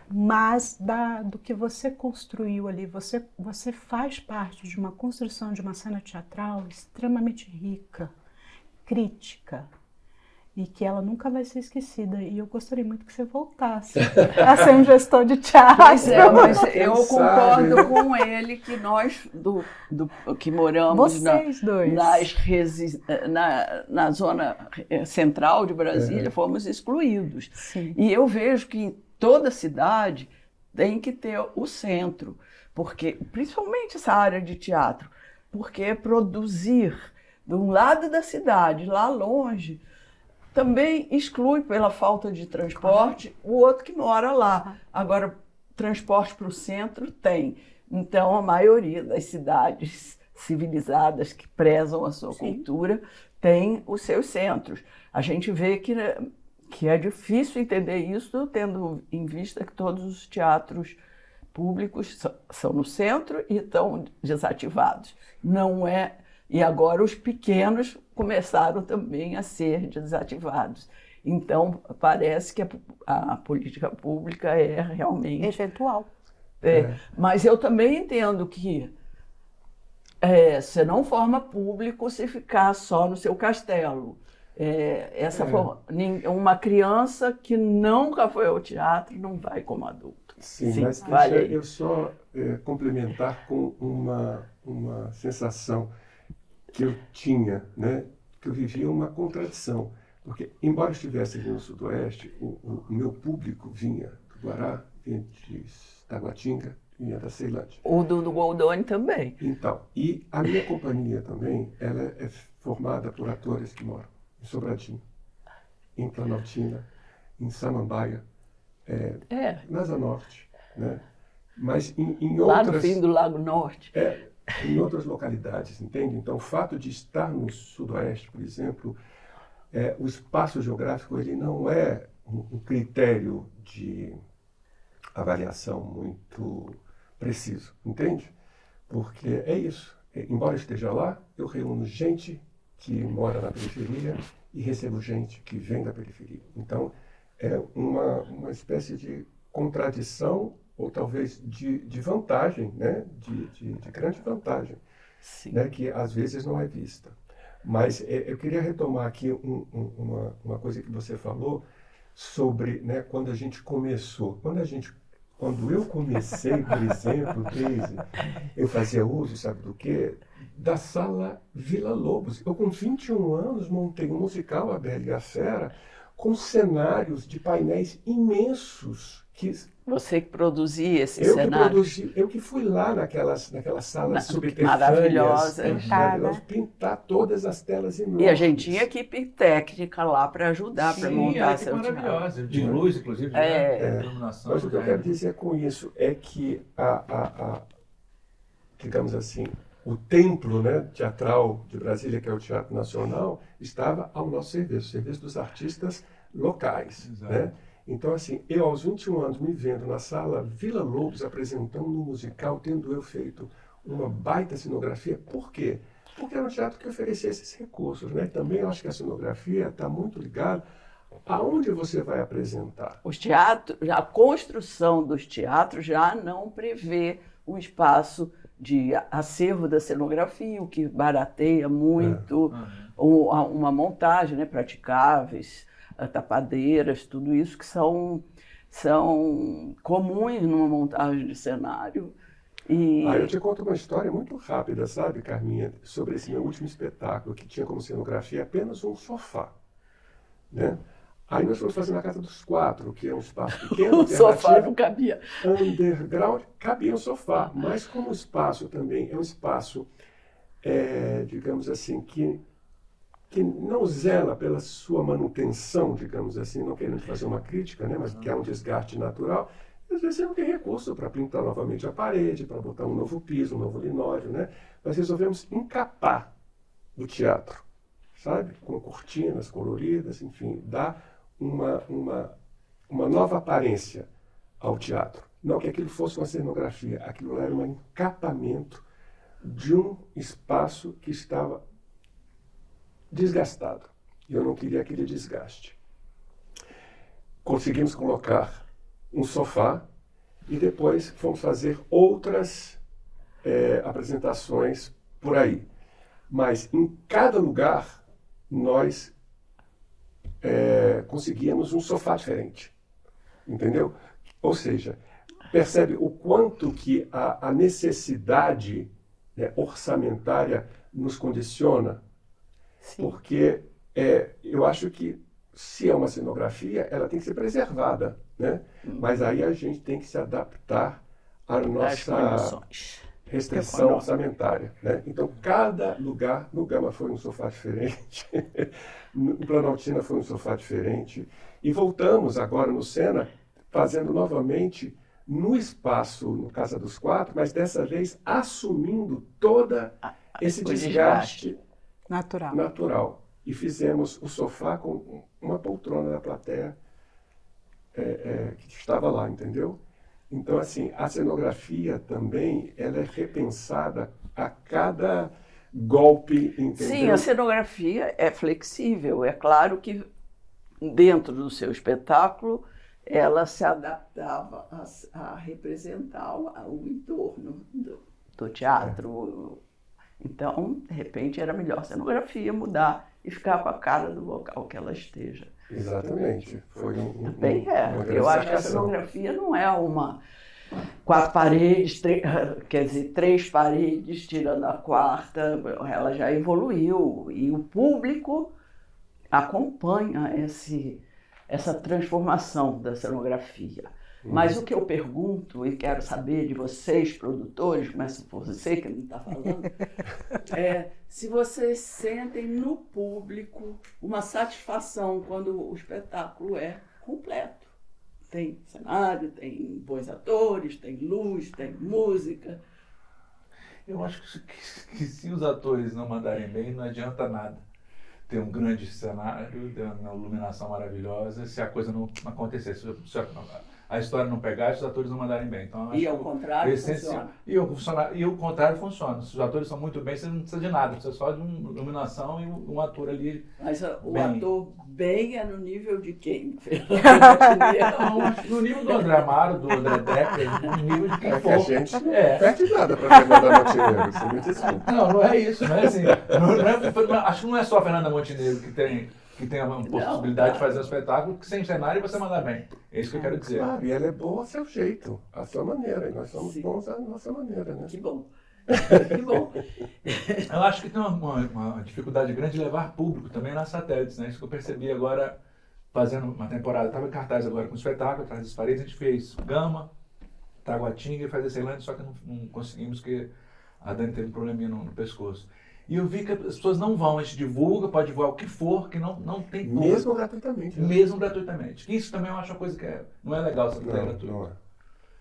mas do que você construiu ali. Você faz parte de uma construção de uma cena teatral extremamente rica, crítica, e que ela nunca vai ser esquecida. E eu gostaria muito que você voltasse a ser um gestor de teatro. Pois é, mas eu concordo com ele que nós, que moramos na zona central de Brasília, fomos excluídos. Sim. E eu vejo que toda cidade tem que ter o centro, porque, principalmente essa área de teatro, porque produzir de um lado da cidade, lá longe, também exclui pela falta de transporte o outro que mora lá. Agora, transporte para o centro tem. Então, a maioria das cidades civilizadas que prezam a sua cultura tem os seus centros. A gente vê que é difícil entender isso, tendo em vista que todos os teatros públicos são no centro e estão desativados. Não é... E agora os pequenos começaram também a ser desativados. Então, parece que a política pública é realmente... eventual. Mas eu também entendo que você não forma público se ficar só no seu castelo. Uma criança que nunca foi ao teatro não vai como adulto. Sim, mas deixa eu só complementar com uma sensação que eu tinha, né, que eu vivia uma contradição, porque, embora eu estivesse ali no Sudoeste, o meu público vinha do Guará, vinha de Taguatinga, vinha da Ceilândia. O do Goldoni também. Então, e a minha companhia também, ela é formada por atores que moram em Sobradinho, em Planaltina, em Samambaia, na Asa Norte, né? Mas em outras... Lá no fim do Lago Norte. Em outras localidades, entende? Então, o fato de estar no Sudoeste, por exemplo, o espaço geográfico ele não é um critério de avaliação muito preciso, entende? Porque é isso. Embora eu esteja lá, eu reúno gente que mora na periferia e recebo gente que vem da periferia. Então, é uma espécie de contradição ou talvez de vantagem, né? de grande vantagem, né? Que às vezes não é vista. Mas eu queria retomar aqui uma coisa que você falou sobre, né, quando a gente começou. Quando eu comecei, por exemplo, Deise, eu fazia uso, sabe do quê? Da sala Vila Lobos. Eu, com 21 anos, montei um musical, A Bela e a Fera, com cenários de painéis imensos. Você que produzia esse cenário? Eu que fui lá naquelas salas subterrâneas. Maravilhosa. Pintar todas as telas enormes. E a gente tinha equipe técnica lá para ajudar, para montar seu teatro. Maravilhosa, de luz, inclusive, iluminação. Mas o que eu quero dizer com isso é que, digamos assim, o templo, né, teatral de Brasília, que é o Teatro Nacional, estava ao nosso serviço, serviço dos artistas locais. Né? Então, assim, eu aos 21 anos me vendo na sala Vila Lobos apresentando um musical, tendo eu feito uma baita cenografia. Por quê? Porque era um teatro que oferecia esses recursos, né? Também eu acho que a cenografia está muito ligada aonde você vai apresentar. Os teatros, a construção dos teatros já não prevê um espaço de acervo da cenografia, o que barateia muito uma montagem, né, praticáveis, tapadeiras, tudo isso que são comuns numa montagem de cenário. Eu te conto uma história muito rápida, sabe, Carminha, sobre esse meu último espetáculo, que tinha como cenografia apenas um sofá, né? Aí nós fomos fazer na Casa dos Quatro, que é um espaço pequeno, O sofá alternativo, não cabia. underground, cabia um sofá, mas como espaço também é um espaço, digamos assim, que não zela pela sua manutenção, digamos assim, não querendo fazer uma crítica, né, mas que é um desgaste natural, às vezes você não tem recurso para pintar novamente a parede, para botar um novo piso, um novo linóleo, né? Nós resolvemos encapar o teatro, sabe? Com cortinas coloridas, enfim, dar uma nova aparência ao teatro. Não que aquilo fosse uma cenografia, aquilo era um encapamento de um espaço que estava desgastado. E eu não queria aquele desgaste. Conseguimos colocar um sofá e depois fomos fazer outras apresentações por aí. Mas em cada lugar nós conseguíamos um sofá diferente, entendeu? Ou seja, percebe o quanto que a necessidade, né, orçamentária nos condiciona? Sim. Porque eu acho que se é uma cenografia, ela tem que ser preservada, né? Mas aí a gente tem que se adaptar à As nossa condições. restrição orçamentária, né? Então, cada lugar, no Gama foi um sofá diferente, no Planaltina foi um sofá diferente, e voltamos agora no Sena, fazendo novamente no espaço, no Casa dos Quatro, mas dessa vez assumindo toda esse o desgaste Natural. E fizemos o sofá com uma poltrona da plateia que estava lá, entendeu? Então, assim, a cenografia também, ela é repensada a cada golpe, entendeu? Sim, a cenografia é flexível. É claro que dentro do seu espetáculo ela se adaptava a representar o entorno do teatro. Então, de repente, era melhor a cenografia mudar e ficar com a cara do local que ela esteja. Exatamente. Foi Bem, uma grande eu acho que a sacação. cenografia não é uma 4 paredes, quer dizer, 3 paredes tirando a quarta, ela já evoluiu e o público acompanha essa transformação da cenografia. Mas o que eu pergunto e quero saber de vocês, produtores, mas se for você que não está falando, é se vocês sentem no público uma satisfação quando o espetáculo é completo. Tem cenário, tem bons atores, tem luz, tem música. Eu acho que se os atores não mandarem bem, não adianta nada. Ter um grande cenário, ter uma iluminação maravilhosa, se a coisa não acontecer, se a história não pegar, se os atores não mandarem bem. Então, E ao contrário, funciona. E o contrário funciona. Se os atores são muito bem, você não precisa de nada, precisa só de uma iluminação e um ator ali. Mas o bem. ator bem é no nível de quem? No nível do André Amaro, do André Decker, no nível de quem Que for. a gente não perde nada para Fernanda Montenegro, você me desculpa. Não é isso, não é assim. Acho que não é só a Fernanda Montenegro que tem a possibilidade de fazer um espetáculo que sem cenário você mandar bem. É isso que eu quero dizer. Claro, e ela é boa ao seu jeito, à sua maneira, e nós somos Sim. bons à nossa maneira, né? Que bom. Que bom. Eu acho que tem uma dificuldade grande de levar público também nas satélites, né? Isso que eu percebi agora, fazendo uma temporada. Estava em cartaz agora com um espetáculo, atrás das paredes, a gente fez Gama, Taguatinga e Faz Ceilândia, só que não conseguimos, porque a Dani teve um probleminha no pescoço. E eu vi que as pessoas não vão, a gente divulga, pode divulgar o que for, que não tem público. Mesmo gratuitamente. Né? Mesmo gratuitamente. Isso também eu acho uma coisa que não é legal você fazer gratuito. Não é.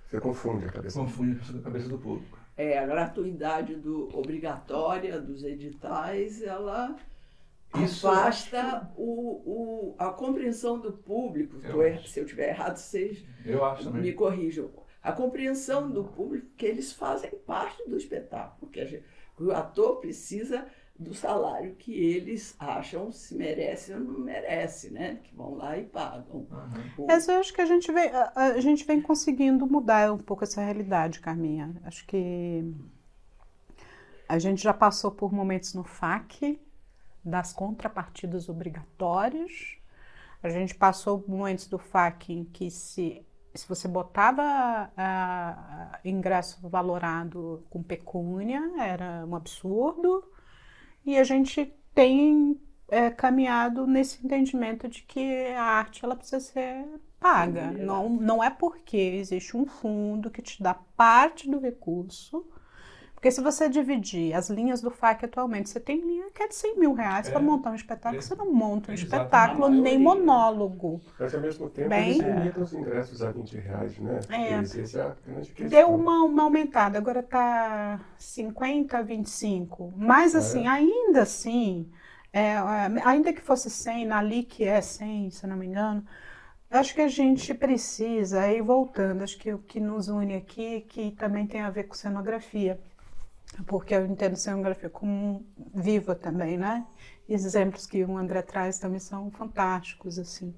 Você confunde a cabeça. Confunde a cabeça do público. A gratuidade obrigatória dos editais, ela Isso afasta a compreensão do público. Se eu estiver errado, vocês me corrijam. A compreensão do público que eles fazem parte do espetáculo, que o ator precisa do salário que eles acham se merece ou não merece, né? Que vão lá e pagam. Mas eu acho que a gente vem conseguindo mudar um pouco essa realidade, Carminha. Acho que a gente já passou por momentos no FAC das contrapartidas obrigatórias. A gente passou por momentos do FAC em que se você botava ingresso valorado com pecúnia, era um absurdo. E a gente tem caminhado nesse entendimento de que a arte ela precisa ser paga. Não é porque existe um fundo que te dá parte do recurso. Porque se você dividir as linhas do FAC atualmente, você tem linha que é de 100 mil reais para montar um espetáculo, você não monta um espetáculo nem monólogo. Mas ao mesmo tempo eles limitam os ingressos a 20 reais, né? Essa é a grande questão. Deu uma aumentada, agora está 50 a 25. Mas assim, ainda assim, ainda que fosse 100, na LIC é 100, se eu não me engano, acho que a gente precisa, aí voltando, acho que o que nos une aqui, que também tem a ver com cenografia. Porque eu entendo cenografia como viva também, né? E os exemplos que o André traz também são fantásticos, assim.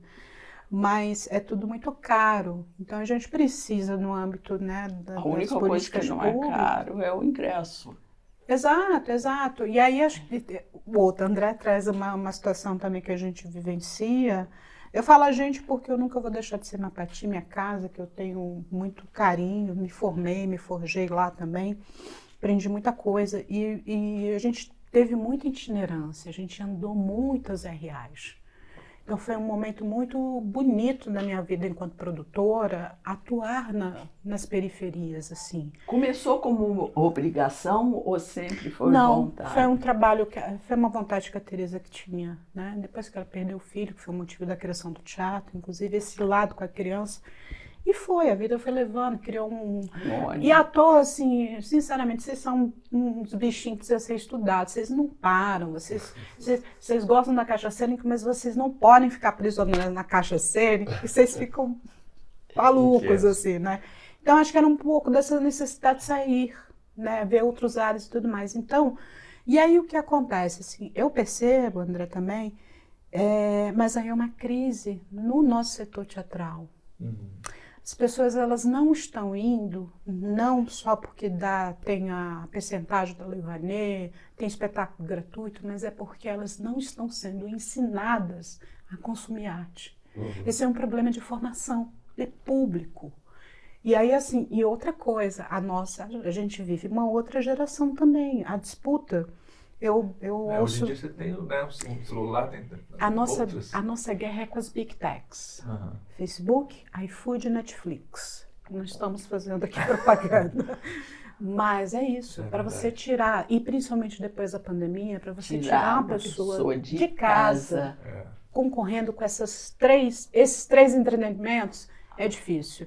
Mas é tudo muito caro. Então a gente precisa, no âmbito, né, a única coisa que não é caro é o ingresso. Exato. E aí acho que o outro André traz uma situação também que a gente vivencia. Eu falo a gente porque eu nunca vou deixar de ser Mapati, minha casa, que eu tenho muito carinho, me formei, me forjei lá também. Aprendi muita coisa e a gente teve muita itinerância, a gente andou muitas RAs. Então foi um momento muito bonito da minha vida enquanto produtora, atuar nas periferias, assim. Começou como obrigação ou sempre foi vontade? Não, foi um trabalho, foi uma vontade que a Teresa que tinha, né? Depois que ela perdeu o filho, que foi o motivo da criação do teatro, inclusive esse lado com a criança. E a vida foi levando, criou E à toa, assim, sinceramente, vocês são uns bichinhos que precisam ser estudados, vocês não param, vocês gostam da caixa cênica, mas vocês não podem ficar prisioneiros na caixa cênica, e vocês ficam malucos, assim, né? Então, acho que era um pouco dessa necessidade de sair, né, ver outros áreas e tudo mais. Então, e aí o que acontece, assim, eu percebo, André também, mas aí é uma crise no nosso setor teatral. As pessoas elas não estão indo, não só porque tem a percentagem da Lei Rouanet, tem espetáculo gratuito, mas é porque elas não estão sendo ensinadas a consumir arte. Esse é um problema de formação de público. E aí, assim, e outra coisa, a gente vive uma outra geração também, a disputa. Eu hoje em dia você tem, né, um celular, tem a nossa guerra é com as Big Techs. Facebook, iFood e Netflix. Nós estamos fazendo aqui propaganda. Mas é isso, para você tirar, e principalmente depois da pandemia, para você tirar uma pessoa de casa concorrendo com esses três entretenimentos, é difícil.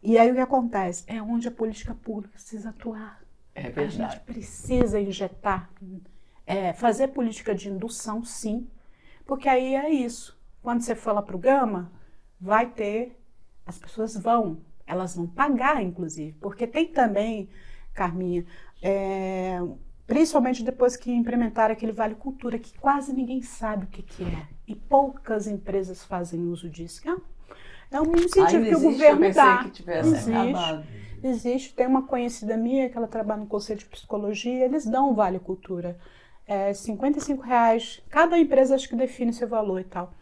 E aí o que acontece? É onde a política pública precisa atuar. É verdade. A gente precisa injetar. Fazer política de indução, sim, porque aí é isso. Quando você for lá para o Gama, as pessoas elas vão pagar, inclusive, porque tem também, Carminha, principalmente depois que implementaram aquele Vale Cultura, que quase ninguém sabe o que é, e poucas empresas fazem uso disso. É um incentivo que o governo dá. Que tivesse acabado. Existe, tem uma conhecida minha que ela trabalha no Conselho de Psicologia, eles dão o Vale Cultura. R$55, cada empresa acho que define seu valor e tal.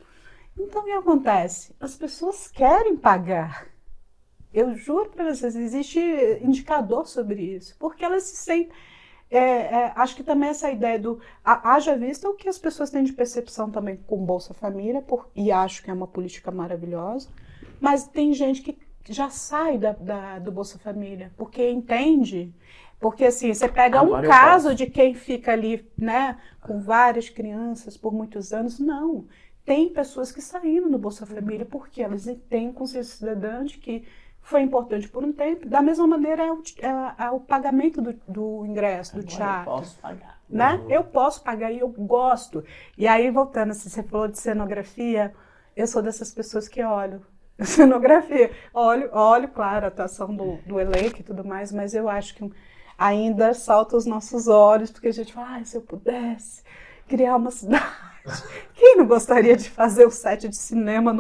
Então o que acontece? As pessoas querem pagar. Eu juro para vocês, existe indicador sobre isso, porque elas se sentem. Acho que também essa ideia haja vista o que as pessoas têm de percepção também com Bolsa Família, e acho que é uma política maravilhosa, mas tem gente que já sai do Bolsa Família, porque entende. Porque assim, você pega um caso de quem fica ali, né, com várias crianças por muitos anos, não. Tem pessoas que saíram do Bolsa Família porque elas têm consciência cidadã de que foi importante por um tempo. Da mesma maneira é o pagamento do ingresso, do teatro. Eu posso pagar. Né? Eu posso pagar e eu gosto. E aí, voltando, assim, você falou de cenografia, eu sou dessas pessoas que olho cenografia. Olho, claro, a atuação do elenco e tudo mais, mas eu acho que ainda salta os nossos olhos, porque a gente fala, se eu pudesse criar uma cidade. Quem não gostaria de fazer o set de cinema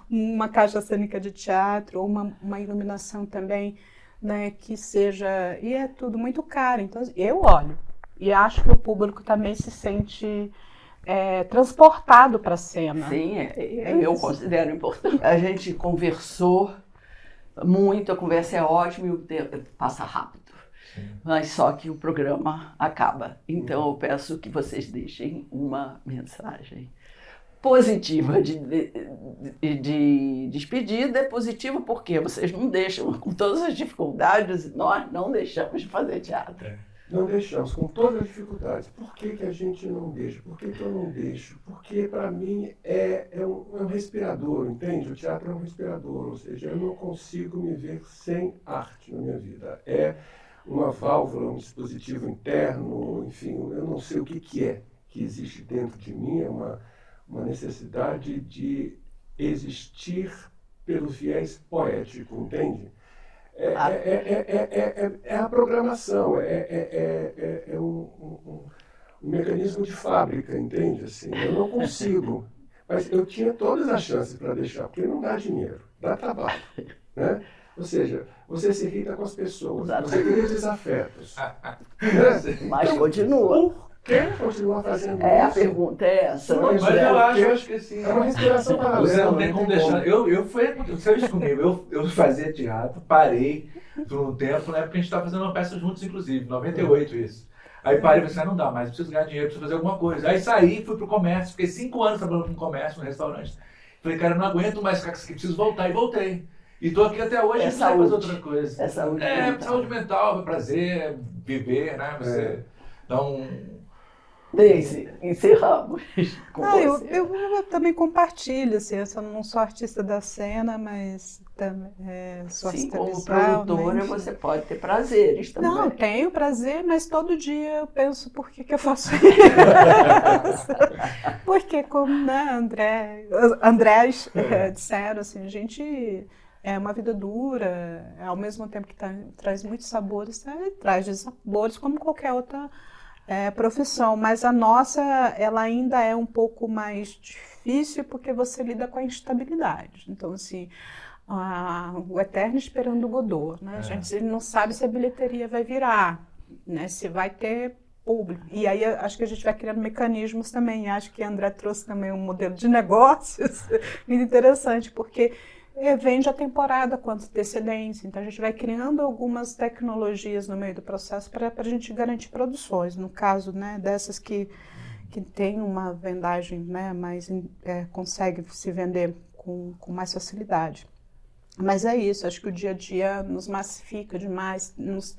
numa caixa cênica de teatro, ou uma iluminação também, né, que seja... E é tudo muito caro, então eu olho. E acho que o público também se sente transportado para a cena. Sim, eu considero importante. A gente conversou muito, a conversa é ótima e o tempo passa rápido. Mas só que o programa acaba. Então eu peço que vocês deixem uma mensagem positiva de despedida. É positivo porque vocês não deixam, com todas as dificuldades, nós não deixamos de fazer teatro. Não deixamos, com todas as dificuldades. Por que a gente não deixa? Por que eu não deixo? Porque, para mim, é um respirador, entende? O teatro é um respirador, ou seja, eu não consigo me ver sem arte na minha vida. É uma válvula, um dispositivo interno, enfim, eu não sei o que é que existe dentro de mim, é uma necessidade de existir pelo viés poético, entende? É a programação, é um mecanismo de fábrica, entende? Assim, eu não consigo, mas eu tinha todas as chances para deixar, porque não dá dinheiro, dá trabalho, né? Ou seja, você se irrita com as pessoas, você cria desafetos. Mas continua. Quer continuar fazendo isso? A pergunta é essa. Mas eu acho que assim, é uma respiração paralela. Você não tem como deixar. Foi isso comigo. Eu fazia teatro, parei por um tempo, na época a gente estava fazendo uma peça juntos, inclusive, em 98 isso. Aí parei e pensei, não dá mais, preciso ganhar dinheiro, preciso fazer alguma coisa. Aí saí, fui pro comércio, fiquei 5 anos trabalhando no comércio, no restaurante. Falei, cara, eu não aguento mais ficar aqui, preciso voltar. E voltei. E tô aqui até hoje, não sei fazer outra coisa. É saúde mental. Saúde mental, é prazer, é viver, né? Você dá um... Daisy, encerramos com você. Eu também compartilho, assim, eu não sou artista da cena, mas sou Sim, artista como visual, produtora, né? você pode ter prazeres também. Não, tenho prazer, mas todo dia eu penso por que eu faço isso. Porque, como Andrés disseram, assim, a gente é uma vida dura, ao mesmo tempo que traz muitos sabores, traz dessabores como qualquer outra profissão, mas a nossa, ela ainda é um pouco mais difícil porque você lida com a instabilidade. Então, assim, o eterno esperando o Godot, né? A gente não sabe se a bilheteria vai virar, né? Se vai ter público. E aí, acho que a gente vai criando mecanismos também. Acho que a André trouxe também um modelo de negócios muito interessante, porque vende a temporada com antecedência, então a gente vai criando algumas tecnologias no meio do processo para a gente garantir produções. No caso, né, dessas que tem uma vendagem, né, mais consegue se vender com mais facilidade. Mas é isso, acho que o dia a dia nos massifica demais, nos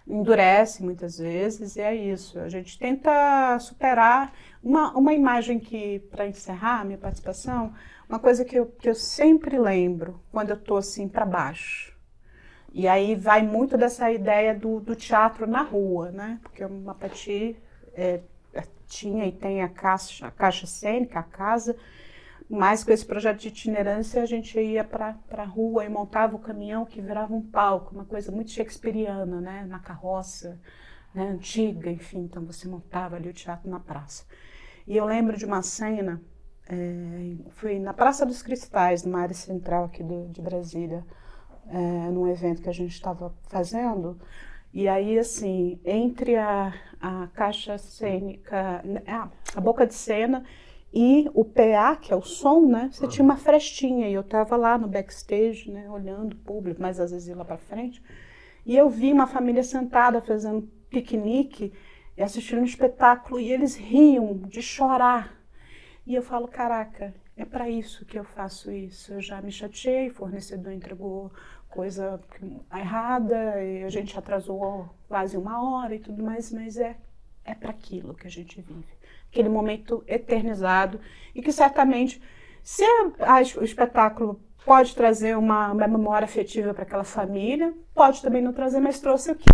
endurece muitas vezes, e é isso. A gente tenta superar uma imagem que, para encerrar a minha participação, uma coisa que eu sempre lembro quando eu estou assim para baixo. E aí vai muito dessa ideia do teatro na rua, né? Porque o Mapati tinha e tem a caixa cênica, a casa, mas com esse projeto de itinerância a gente ia para a rua e montava o caminhão que virava um palco, uma coisa muito shakespeariana, né? Na carroça, né? Antiga, enfim, então você montava ali o teatro na praça. E eu lembro de uma cena, foi na Praça dos Cristais, numa área central aqui de Brasília, num evento que a gente estava fazendo, e aí, assim, entre a caixa cênica, a boca de cena e o PA, que é o som, né, você tinha uma frestinha, e eu estava lá no backstage, né, olhando o público, mas às vezes ia lá para frente, e eu vi uma família sentada fazendo piquenique e assistindo um espetáculo, e eles riam de chorar. E eu falo, caraca, é para isso que eu faço isso. Eu já me chateei, o fornecedor entregou coisa errada, e a gente atrasou quase 1 hora e tudo mais, mas é para aquilo que a gente vive. Aquele momento eternizado, e que certamente, se o espetáculo pode trazer uma memória afetiva para aquela família, pode também não trazer, mas trouxe o quê?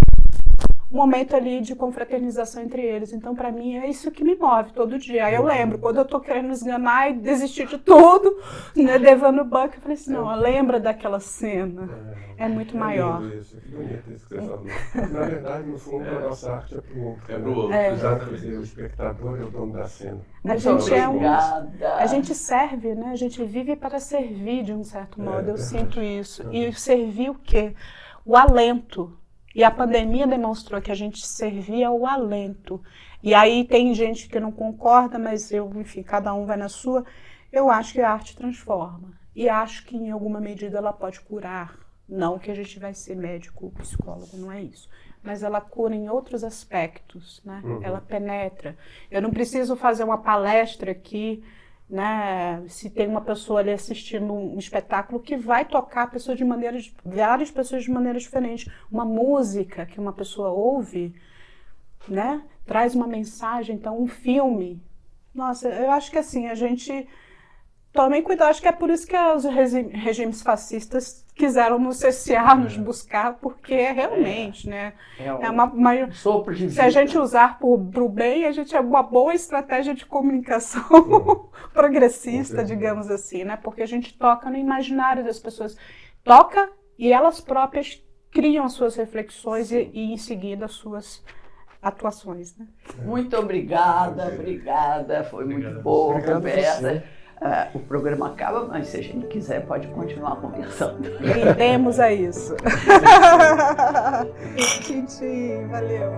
Um momento ali de confraternização entre eles. Então, para mim, é isso que me move todo dia. Aí eu lembro, quando eu tô querendo esganar e desistir de tudo, né, levando o banco, eu falei assim, não, lembra daquela cena. É muito maior. Lindo isso, que bonito isso que você falou. Na verdade, no fundo, a nossa arte é pro outro. É pro outro, exatamente. O espectador é o dono da cena. A gente serve, né? A gente vive para servir, de um certo modo. Eu sinto isso. E servir o quê? O alento. E a pandemia demonstrou que a gente servia o alento. E aí tem gente que não concorda, mas enfim, cada um vai na sua. Eu acho que a arte transforma. E acho que em alguma medida ela pode curar. Não que a gente vai ser médico ou psicólogo, não é isso. Mas ela cura em outros aspectos, né? Ela penetra. Eu não preciso fazer uma palestra aqui né? Se tem uma pessoa ali assistindo um espetáculo que vai tocar várias pessoas de maneira diferente. Uma música que uma pessoa ouve, né? Traz uma mensagem. Então, um filme. Nossa, eu acho que assim, a gente... Tomem cuidado, acho que é por isso que os regimes fascistas quiseram nos cessear, nos buscar, porque realmente, né? É uma sopro de vida. Se a gente usar para o bem, a gente é uma boa estratégia de comunicação progressista, digamos assim, né? Porque a gente toca no imaginário das pessoas. Toca e elas próprias criam as suas reflexões e em seguida as suas atuações, né? Muito obrigada, obrigada. Foi muito boa a conversa. O programa acaba, mas se a gente quiser pode continuar conversando. Brindemos a isso. Tchim, valeu.